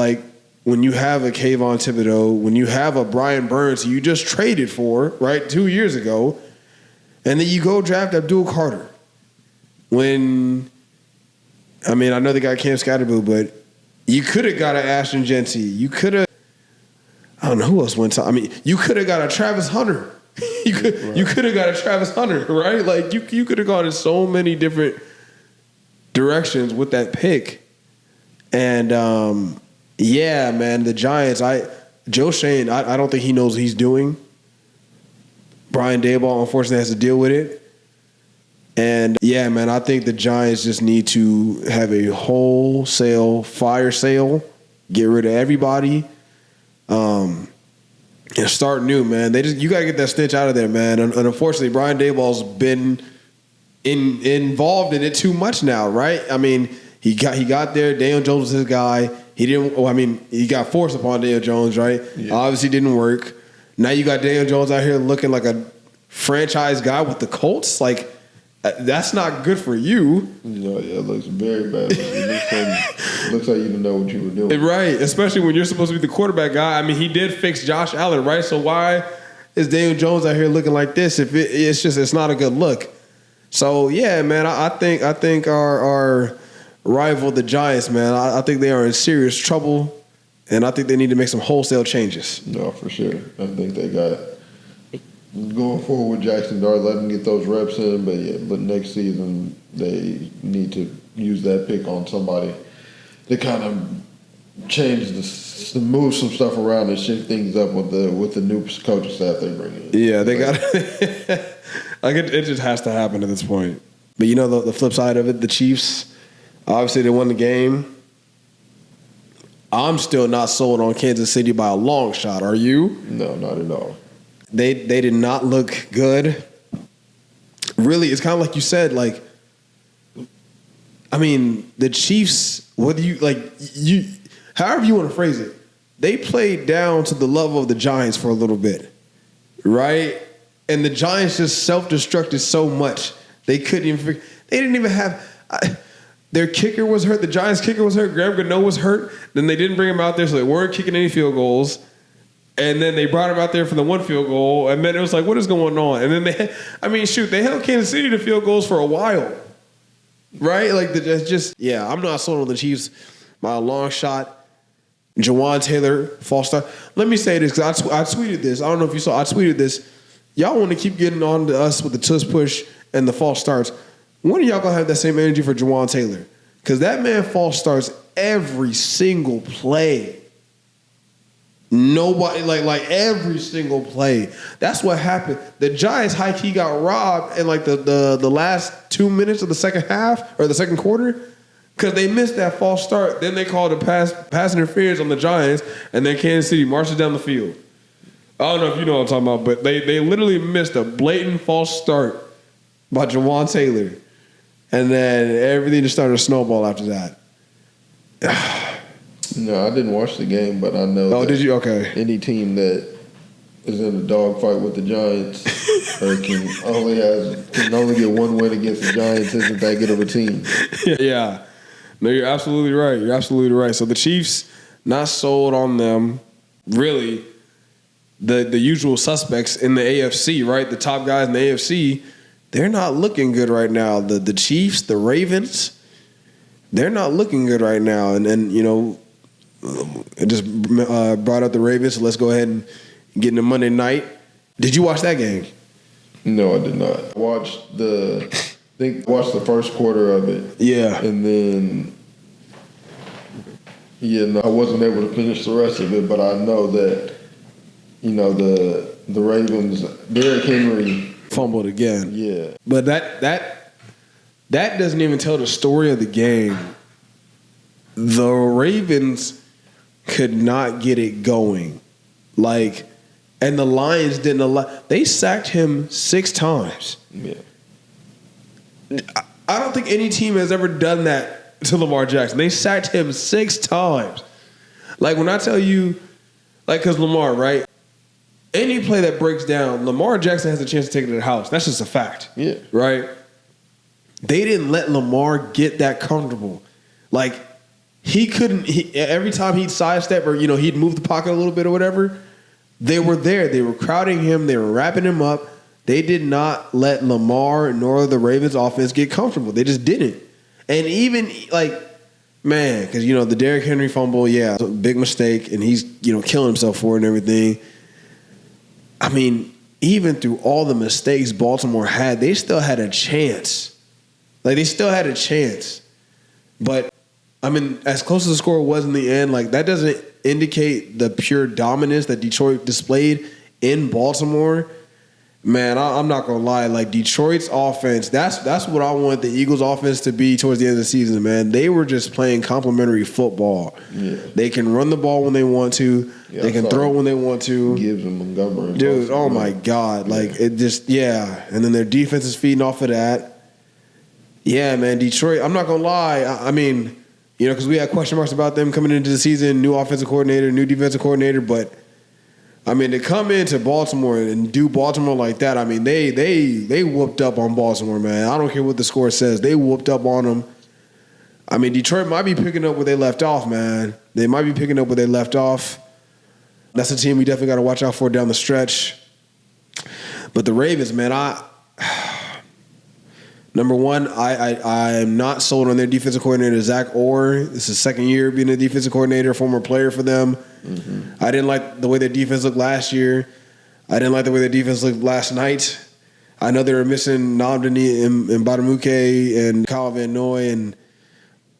when you have a Kayvon Thibodeau, when you have a Brian Burns who you just traded for, right, 2 years ago, and then you go draft Abdul Carter. I know they got Cam Scatterboo, but you could have got an Ashton Genty. You could have, I don't know who else went to. You could have got a Travis Hunter. You could have got a Travis Hunter, right? You could have gone in so many different directions with that pick. And man, the Giants. Joe Shane. I don't think he knows what he's doing. Brian Daboll, unfortunately, has to deal with it. And yeah, man, I think the Giants just need to have a wholesale fire sale, get rid of everybody. And start new, man. You gotta get that stench out of there, man. And unfortunately, Brian Daboll's been involved in it too much now, right? He got there. Daniel Jones was his guy. He didn't. He got forced upon Daniel Jones, right? Yeah. Obviously, didn't work. Now you got Daniel Jones out here looking like a franchise guy with the Colts. That's not good for you. It looks very bad. It looks like you didn't know what you were doing. Right, especially when you're supposed to be the quarterback guy. He did fix Josh Allen, right? So why is Daniel Jones out here looking like this if it's not a good look? So, yeah, man, I think our rival, the Giants, man, I think they are in serious trouble, and I think they need to make some wholesale changes. No, for sure. I think they got going forward with Jackson Dart, let him get those reps in, but next season they need to use that pick on somebody to kind of change to move some stuff around and shift things up with the new coaching staff they bring in. Yeah, they got it just has to happen at this point. But the flip side of it, the Chiefs, obviously they won the game. I'm still not sold on Kansas City by a long shot. Are you? No, not at all. They did not look good. Really, it's kind of like you said, the Chiefs, whether however you want to phrase it, they played down to the level of the Giants for a little bit, right? And the Giants just self-destructed so much. They didn't even have, their kicker was hurt. The Giants' kicker was hurt. Graham Gano was hurt. Then they didn't bring him out there, so they weren't kicking any field goals. And then they brought him out there for the one field goal, and then it was like, what is going on? And then they held Kansas City to field goals for a while, right? I'm not sold on the Chiefs by a long shot. Jawan Taylor, false start. Let me say this, because I tweeted this. I don't know if you saw. I tweeted this. Y'all want to keep getting on to us with the tush push and the false starts. When are y'all going to have that same energy for Jawan Taylor? Because that man false starts every single play. Nobody, every single play. That's what happened. The Giants high-key got robbed in the last 2 minutes of the second half or the second quarter because they missed that false start. Then they called a pass interference on the Giants, and then Kansas City marches down the field. I don't know if you know what I'm talking about, but they literally missed a blatant false start by Jawan Taylor. And then everything just started to snowball after that. No, I didn't watch the game, but I know. Oh, did you? Okay. Any team that is in a dogfight with the Giants or can only get one win against the Giants isn't that good of a team. Yeah. No, you're absolutely right. You're absolutely right. So the Chiefs, not sold on them. Really, the usual suspects in the AFC, right? The top guys in the AFC, they're not looking good right now. The Chiefs, the Ravens, they're not looking good right now. And it just brought up the Ravens, so let's go ahead and get into Monday night. Did you watch that game? No, I did not. I watched the first quarter of it. Yeah. And then, I wasn't able to finish the rest of it, but I know that, the Ravens, Derrick Henry fumbled again. Yeah. But that doesn't even tell the story of the game. The Ravens could not get it going. And the Lions didn't allow. They sacked him 6 times. Yeah. I don't think any team has ever done that to Lamar Jackson. They sacked him 6 times. When I tell you, because Lamar, right? Any play that breaks down, Lamar Jackson has a chance to take it to the house. That's just a fact. Yeah. Right? They didn't let Lamar get that comfortable. He couldn't. Every time he'd sidestep or, he'd move the pocket a little bit or whatever, they were there. They were crowding him. They were wrapping him up. They did not let Lamar nor the Ravens offense get comfortable. They just didn't. And even, because, the Derrick Henry fumble, yeah, it's a big mistake, and he's, killing himself for it and everything. I mean, even through all the mistakes Baltimore had, they still had a chance. They still had a chance. But, as close as the score was in the end, that doesn't indicate the pure dominance that Detroit displayed in Baltimore. Man, I'm not gonna lie. Detroit's offense, that's what I want the Eagles' offense to be towards the end of the season. Man, they were just playing complimentary football. Yeah. They can run the ball when they want to. Yeah, they can throw when they want to. Gibbs and Montgomery. Dude, oh my God! It just and then their defense is feeding off of that. Yeah, man, Detroit. I'm not gonna lie. Because we had question marks about them coming into the season, new offensive coordinator, new defensive coordinator, but to come into Baltimore and do Baltimore like that, they whooped up on Baltimore, man. I don't care what the score says. They whooped up on them. Detroit might be picking up where they left off, man. They might be picking up where they left off. That's a team we definitely got to watch out for down the stretch. But the Ravens, man, number one, I am not sold on their defensive coordinator, Zach Orr. This is his second year being a defensive coordinator, former player for them. Mm-hmm. I didn't like the way their defense looked last year. I didn't like the way their defense looked last night. I know they were missing Namdani and Badamuke and Kyle Van Noy and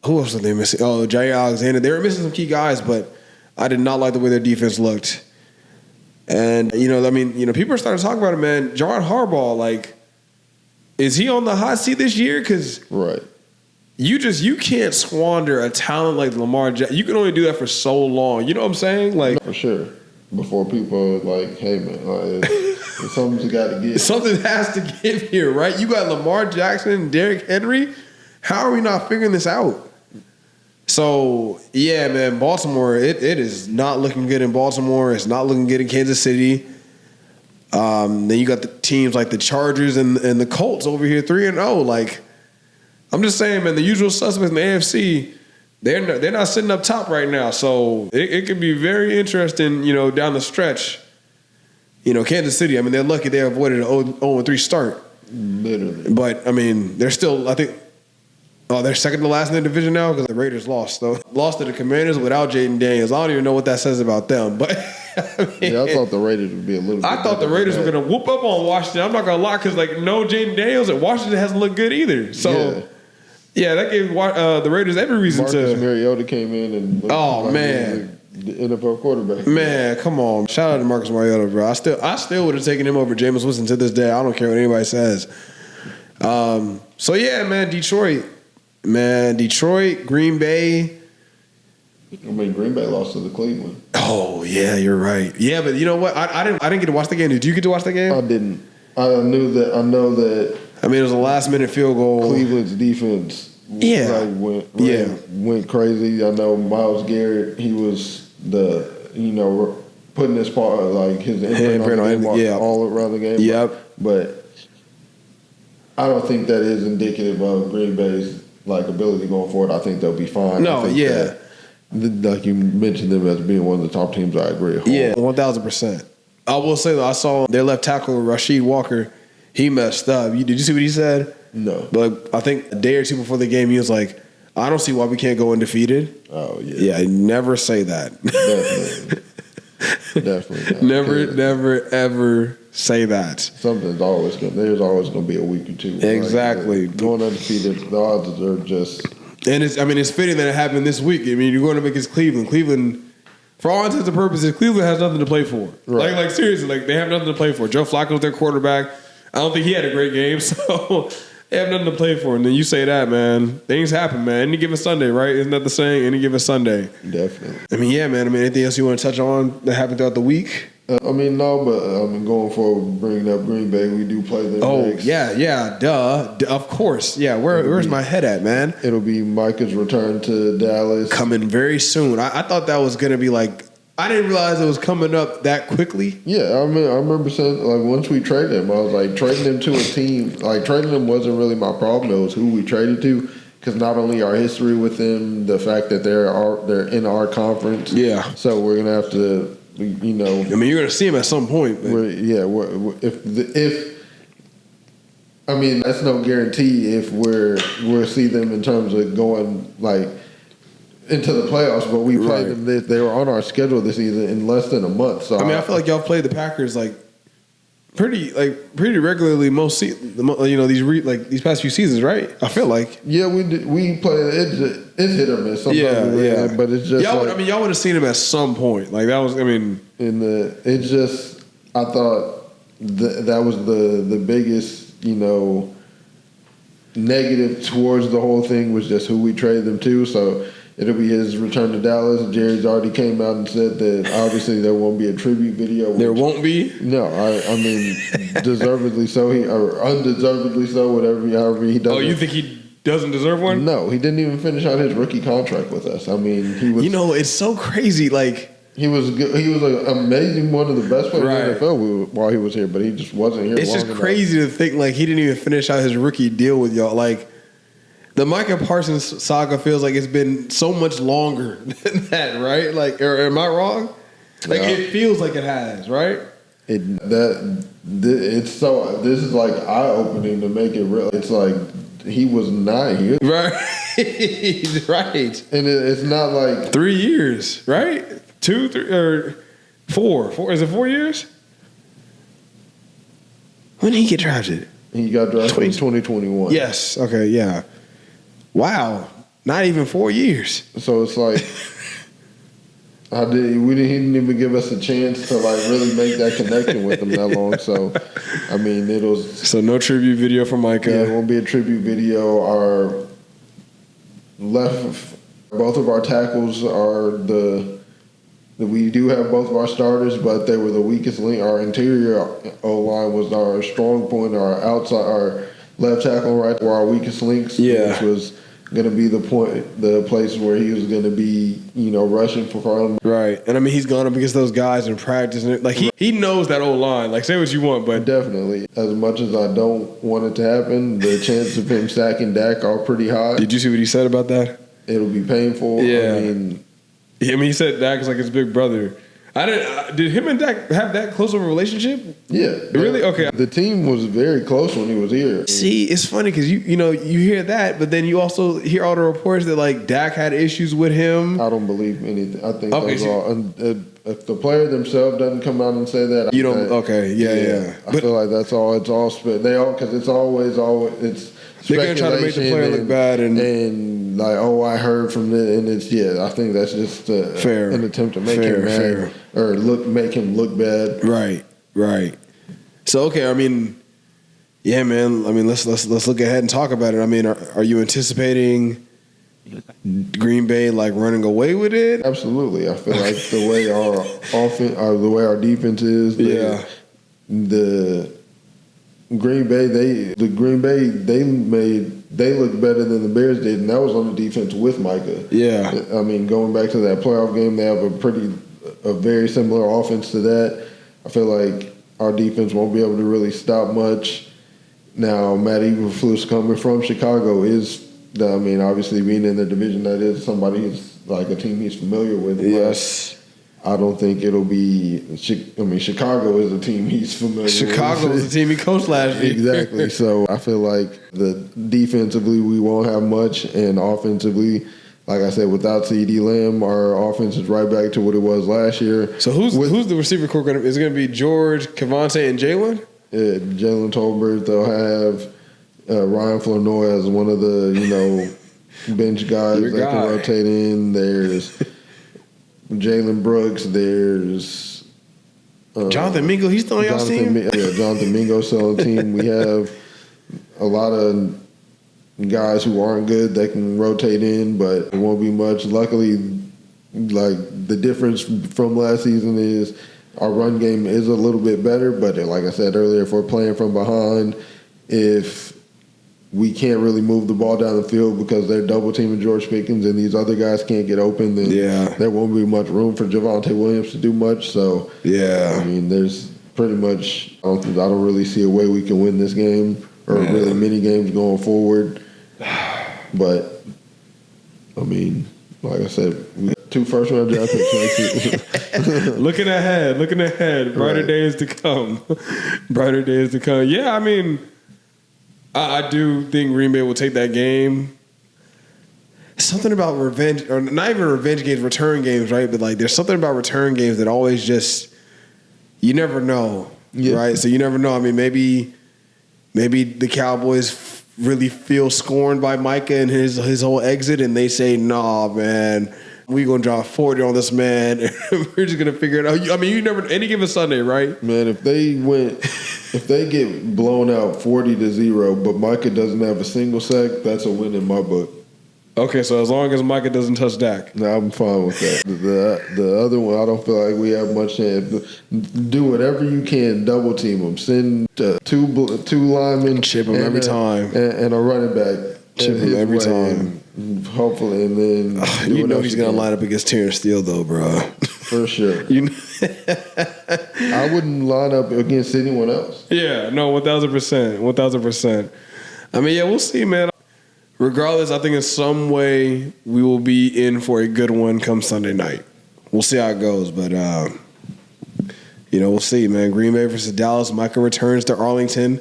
who else were they missing? Oh, Jair Alexander. They were missing some key guys, but I did not like the way their defense looked. And, people are starting to talk about it, man. John Harbaugh, is he on the hot seat this year? Because right. You can't squander a talent like Lamar Jackson. You can only do that for so long. You know what I'm saying? For sure. Before people are hey, man, something's got to give. Something has to give here, right? You got Lamar Jackson and Derrick Henry. How are we not figuring this out? So, yeah, man, Baltimore, it is not looking good in Baltimore. It's not looking good in Kansas City. Then you got the teams like the Chargers and the Colts over here 3-0. I'm just saying, man, the usual suspects in the AFC, they're not sitting up top right now. So it could be very interesting, down the stretch. Kansas City, they're lucky they avoided an 0-3 start. Literally. But, they're still, I think, they're second to last in their division now because the Raiders lost, though. Lost to the Commanders without Jaden Daniels. I don't even know what that says about them. But I thought the Raiders would be a little bit. I thought the Raiders were going to whoop up on Washington. I'm not going to lie because, no Jaden Daniels, and Washington hasn't looked good either. So, yeah that gave the Raiders every reason Marcus Mariota came in and man. The NFL quarterback. Man, come on. Shout out to Marcus Mariota, bro. I still would have taken him over Jameis Winston to this day. I don't care what anybody says. So, yeah, man, Detroit. Man, Detroit, Green Bay. Green Bay lost to the Cleveland. Oh, yeah, you're right. Yeah, but you know what? I didn't get to watch the game. Did you get to watch the game? I didn't. I know that. It was a last-minute field goal. Cleveland's defense went crazy. I know Myles Garrett, he was putting his part, his imprint on the game all around the game. Yep. But I don't think that is indicative of Green Bay's ability going forward. I think they'll be fine. No, yeah. Like you mentioned them as being one of the top teams, I agree. Yeah, 1,000%. I will say though, I saw their left tackle Rasheed Walker. He messed up. Did you see what he said? No. But I think a day or two before the game, he was like, "I don't see why we can't go undefeated." Oh yeah. Yeah, never say that. Definitely. Never, ever say that. There's always going to be a week or two. Exactly. Like, going undefeated, the odds are just. And it's fitting that it happened this week. I mean, you're going to make it Cleveland. Cleveland, for all intents and purposes, Cleveland has nothing to play for. Right. Like seriously, like they have nothing to play for. Joe Flacco's their quarterback. I don't think he had a great game, so they have nothing to play for. And then you say that, man, things happen, man. Any given Sunday, right? Isn't that the saying? Any given Sunday. Definitely. I mean, yeah, man. I mean, anything else you want to touch on that happened throughout the week? No, but going forward, bringing up Green Bay, we do play them next. Yeah, duh, of course. Yeah, where's my head at, man? It'll be Micah's return to Dallas. Coming very soon. I thought that was going to be like, I didn't realize it was coming up that quickly. Yeah, I remember saying, like, once we traded him, I was like, trading him to a team, like, trading him wasn't really my problem. It was who we traded to, because not only our history with them, the fact that they're in our conference. Yeah. So we're going to have to, I mean, you're going to see him at some point. That's no guarantee if we'll see them in terms of going, like, into the playoffs, but we played them. They were on our schedule this season in less than a month. So I feel like y'all played the Packers like pretty regularly these past few seasons, right? I feel like we did. We play it's hit or miss. Sometimes but it's just y'all would have seen him at some point. Like that was I thought that was the biggest negative towards the whole thing was just who we traded them to. So it'll be his return to Dallas. Jerry's already came out and said that obviously there won't be a tribute video. There won't be? No, I mean, deservedly so, or undeservedly so, however he does. Oh, you think he doesn't deserve one? No, he didn't even finish out his rookie contract with us. I mean, he was. It's so crazy. Like he was good. He was an amazing, one of the best players in the NFL while he was here, but he just wasn't here. It's just crazy to think like he didn't even finish out his rookie deal with y'all. Like. The Micah Parsons saga feels like it's been so much longer than that, right? Like, or am I wrong? Like, it feels like it has, right? This is like eye opening to make it real. It's like he was not here, right? Right, and it's not like 3 years, right? 2, 3, or 4? 4? Is it 4 years? When did he get drafted? He got drafted in 2021. Yes. Okay. Yeah. Wow, not even 4 years. So it's like he didn't even give us a chance to like really make that connection with him that long. So I mean, so no tribute video for Micah. Yeah, it won't be a tribute video. Both of our tackles are we do have both of our starters, but they were the weakest link. Our interior O-line was our strong point. Our outside, our left tackle, right, were our weakest links. Yeah. Which was going to be the place where he was going to be, rushing for Carlin. Right. And I mean, he's gone up against those guys in practice. And like, he knows that old line. Like, say what you want, but. Definitely. As much as I don't want it to happen, the chances of him sacking Dak are pretty high. Did you see what he said about that? It'll be painful. Yeah. I mean, he said Dak is like his big brother. Did him and Dak have that close of a relationship? Yeah. Really? Okay. The team was very close when he was here. See, it's funny because you hear that, but then you also hear all the reports that like Dak had issues with him. I don't believe anything. I think that's all. If the player themselves doesn't come out and say that, you don't. Okay. Yeah. I feel like that's all. It's all because it's always it's. They're gonna try to make the player look bad and like, I heard from this, and it's I think that's just an attempt to make him mad or make him look bad. Right. So okay, I mean, yeah, man. I mean, let's look ahead and talk about it. I mean, are you anticipating Green Bay like running away with it? Absolutely. I feel like the way our offense, or the way our defense is, the Green Bay, they looked better than the Bears did, and that was on the defense with Micah. Yeah, I mean, going back to that playoff game, they have a very similar offense to that. I feel like our defense won't be able to really stop much. Now, Matt Eberflus coming from Chicago obviously being in the division, that is somebody who's like a team he's familiar with. Yes. I don't think it'll be. Chicago is a team he's familiar with. Chicago is the team he coached last year. Exactly. So I feel like defensively we won't have much, and offensively like I said, without C.D. Lamb, our offense is right back to what it was last year. So who's the receiver corps going to be? Is it going to be George, Cavante, and Jalen? Yeah, Jalen Tolbert. They'll have Ryan Flournoy as one of the bench guys that can rotate in. There's Jalen Brooks. There's Jonathan Mingo. He's still on y'all's team? Jonathan Mingo's still on the team. We have a lot of guys who aren't good that can rotate in, but it won't be much. Luckily, like the difference from last season is our run game is a little bit better, but like I said earlier, if we're playing from behind, if we can't really move the ball down the field because they're double teaming George Pickens and these other guys can't get open, then there won't be much room for Javonte Williams to do much. So, I mean, there's pretty much, I don't really see a way we can win this game or really many games going forward. But, I mean, like I said, we got 2 first-round draft picks. Looking ahead. Brighter days to come. Brighter days to come. Yeah, I mean, I do think Green Bay will take that game. Something about revenge, or not even revenge games, return games, right? But, like, there's something about return games that always just, you never know, right? So you never know. I mean, maybe the Cowboys really feel scorned by Micah and his whole exit, and they say, "Nah, man, we gonna drop 40 on this man. And we're just gonna figure it out." I mean, you never any given Sunday, right? Man, if they get blown out 40-0, but Micah doesn't have a single sack, that's a win in my book. Okay, so as long as Micah doesn't touch Dak. No, I'm fine with that. The other one, I don't feel like we have much chance. Do whatever you can, double team them. Send two linemen. Chip them every time. And a running back. Chip them every time. Hopefully, and then you know he's going to line up against Terrence Steele, though, bro. For sure. I wouldn't line up against anyone else. Yeah, no, 1,000%. 1,000%. I mean, yeah, we'll see, man. Regardless, I think in some way we will be in for a good one come Sunday night. We'll see how it goes, but we'll see, man. Green Bay versus Dallas. Micah returns to Arlington,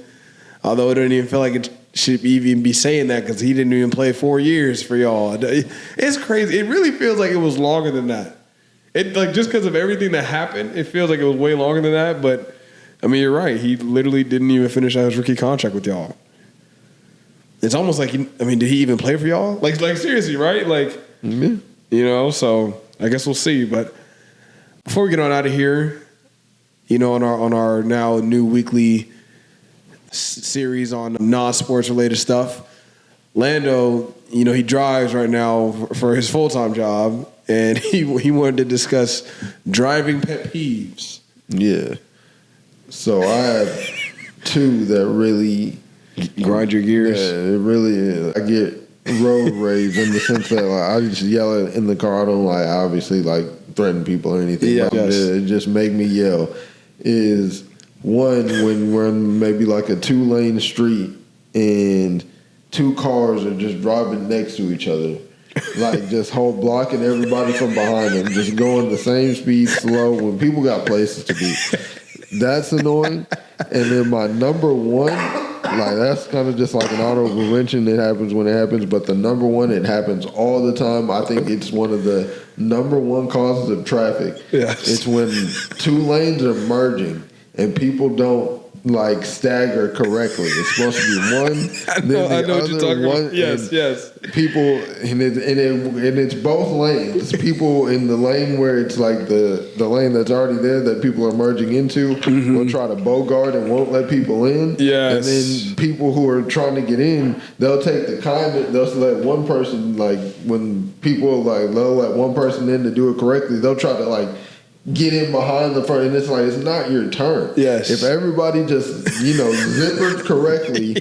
although it doesn't even feel like it should even be saying that because he didn't even play 4 years for y'all. It's crazy. It really feels like it was longer than that. It just because of everything that happened, it feels like it was way longer than that. But I mean, you're right. He literally didn't even finish out his rookie contract with y'all. It's almost like, did he even play for y'all? Like seriously, right? So I guess we'll see. But before we get on out of here, on our now new weekly series on non-sports related stuff, Lando, he drives right now for his full-time job, and he wanted to discuss driving pet peeves. Yeah. So I have 2 that really grind your gears. Yeah, it really is. I get road rage in the sense that I just yell in the car. I don't obviously threaten people or anything. Yeah, it just make me yell. Is one when we're in maybe a 2-lane street and 2 cars are just driving next to each other. Just blocking everybody from behind them, just going the same speed, slow, when people got places to be. That's annoying. And then my number 1, that's kind of just an honorable mention. It happens when it happens, but the number 1, it happens all the time. I think it's one of the number 1 causes of traffic. Yes. It's when 2 lanes are merging and people don't stagger correctly. It's supposed to be one, then the other one. Yes. People and it's both lanes. People in the lane where it's the lane that's already there that people are merging into will try to bogart and won't let people in. Yes. And then people who are trying to get in, they'll take they'll let one person when people they'll let one person in to do it correctly. They'll try to get in behind the front, and it's it's not your turn. Yes. If everybody just zippered correctly,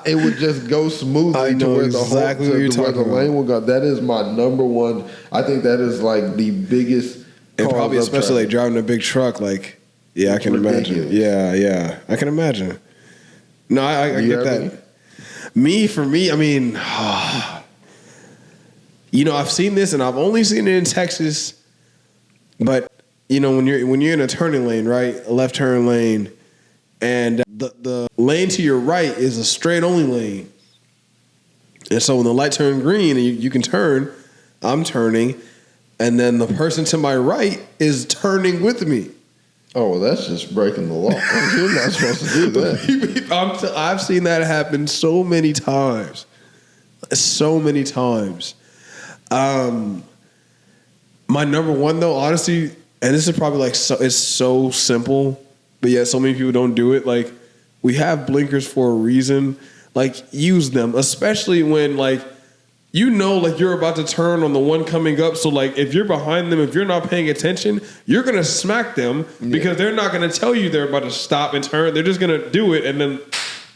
it would just go smoothly to where the lane will go. That is my number 1. I think that is the biggest. And probably especially driving a big truck. I can imagine. Yeah, I can imagine. No, I get that. For me, I've seen this, and I've only seen it in Texas, but. When you're in a turning lane, right, a left turn lane, and the lane to your right is a straight only lane, and so when the light turns green and you can turn, I'm turning, and then the person to my right is turning with me. Oh, well, that's just breaking the law. You're not supposed to do that. I've seen that happen so many times. So many times. My number one, though, honestly, and this is probably like it's so simple, but yet so many people don't do it. Like, we have blinkers for a reason. Like, use them, especially when, like, like you're about to turn on the one coming up. So like if you're behind them, if you're not paying attention, you're going to smack them because they're not going to tell you they're about to stop and turn. They're just going to do it. And then,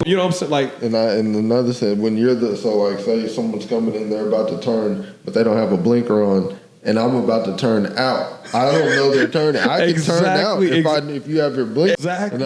you know what I'm saying? Like, and another said, when you're say someone's coming in, they're about to turn, but they don't have a blinker on, and I'm about to turn out. I don't know they're turning. I can turn out if you have your blinker. Exactly.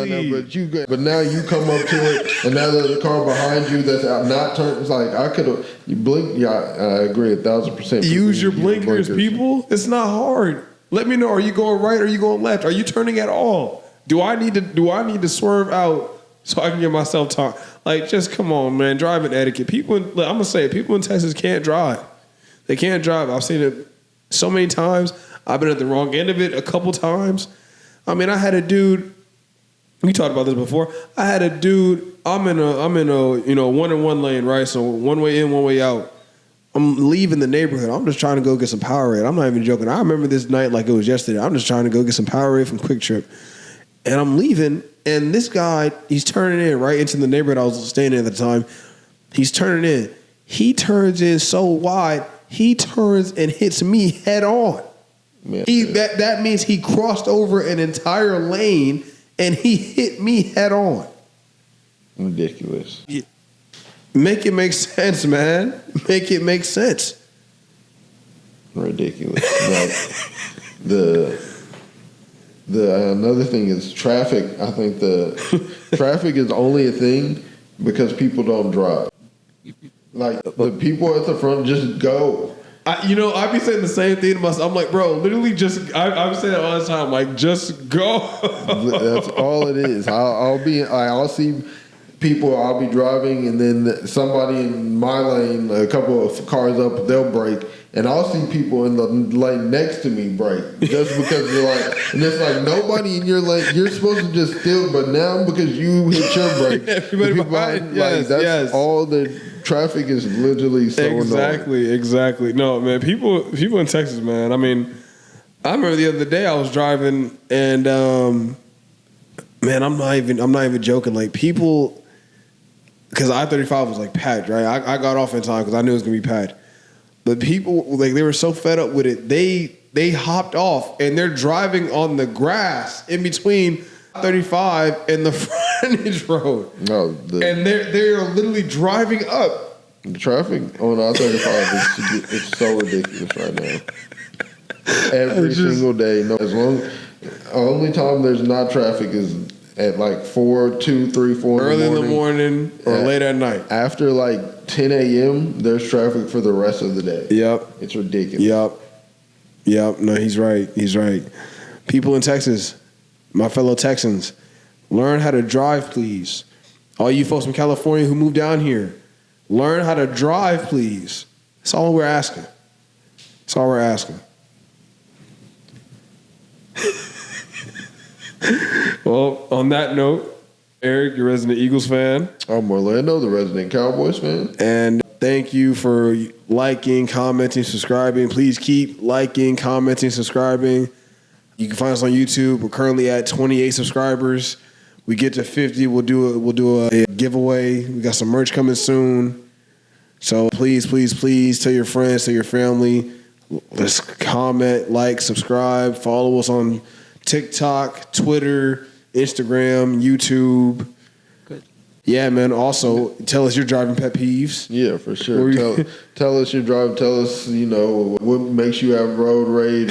But now you come up to it, and now there's a car behind you that's out, not turned. It's like I could have. You blink. Yeah, I agree 1,000%. Use your blinkers, people. It's not hard. Let me know. Are you going right? Or are you going left? Are you turning at all? Do I need to swerve out so I can get myself time? Like, just come on, man. Driving etiquette. I'm gonna say it. People in Texas can't drive. They can't drive. I've seen it so many times. I've been at the wrong end of it a couple times. I mean, I had a dude. We talked about this before. I had a dude. I'm in a 1-in-1 lane, right? So one way in, one way out. I'm leaving the neighborhood. I'm just trying to go get some Powerade. I'm not even joking. I remember this night like it was yesterday. I'm just trying to go get some Powerade from Quick Trip, and I'm leaving. And this guy, he's turning in right into the neighborhood I was staying in at the time. He's turning in. He turns in so wide. He turns and hits me head on. Man, that means he crossed over an entire lane and he hit me head on. Ridiculous. Make it make sense, man. Make it make sense. Ridiculous. Like the another thing is traffic. I think the traffic is only a thing because people don't drive. Like the people at the front just go. I be saying the same thing to myself. I'm like, bro, literally just, I'm saying it all the time, like, just go. That's all it is. I'll see people, I'll be driving, and then somebody in my lane, a couple of cars up, they'll brake, and I'll see people in the lane next to me brake, just because they're like, and it's like, nobody in your lane, you're supposed to just steal, but now because you hit your brake, everybody behind, yes. all the traffic is literally so annoying. Exactly. No, man, people in Texas, man. I mean, I remember the other day I was driving and man, I'm not even joking. Like people, because I-35 was like packed, right? I got off in time because I knew it was gonna be packed. But people, like, they were so fed up with it. They hopped off and they're driving on the grass in between 35 and the frontage road. No, and they're literally driving up. The traffic on I-35 is so ridiculous right now. Every single day. No, only time there's not traffic is at like 4, 2, 3, 4 early in the morning or late at night. After like 10 a.m., there's traffic for the rest of the day. Yep. It's ridiculous. Yep. No, he's right. People in Texas, my fellow Texans, learn how to drive, please. All you folks from California who moved down here, learn how to drive, please. That's all we're asking. Well, on that note, Eric, your resident Eagles fan. I'm Orlando, the resident Cowboys fan. And thank you for liking, commenting, subscribing. Please keep liking, commenting, subscribing. You can find us on YouTube. We're currently at 28 subscribers. We get to 50, we'll do a giveaway. We got some merch coming soon. So please tell your friends, tell your family. Let's comment, like, subscribe, follow us on TikTok, Twitter, Instagram, YouTube. Good. Yeah, man. Also, tell us your driving pet peeves. Yeah, for sure. Tell us your drive. Tell us, what makes you have road rage.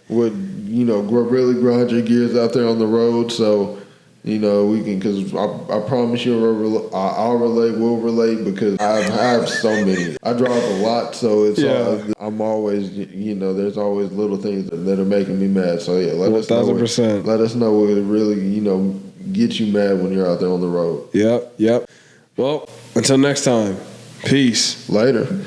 What really grind your gears out there on the road. So, we can, because I promise you, we'll relate because I have so many. I drive a lot, so I'm always, there's always little things that are making me mad. So yeah, let us know. 1,000%. Let us know what really, gets you mad when you're out there on the road. Yep. Well, until next time, peace. Later.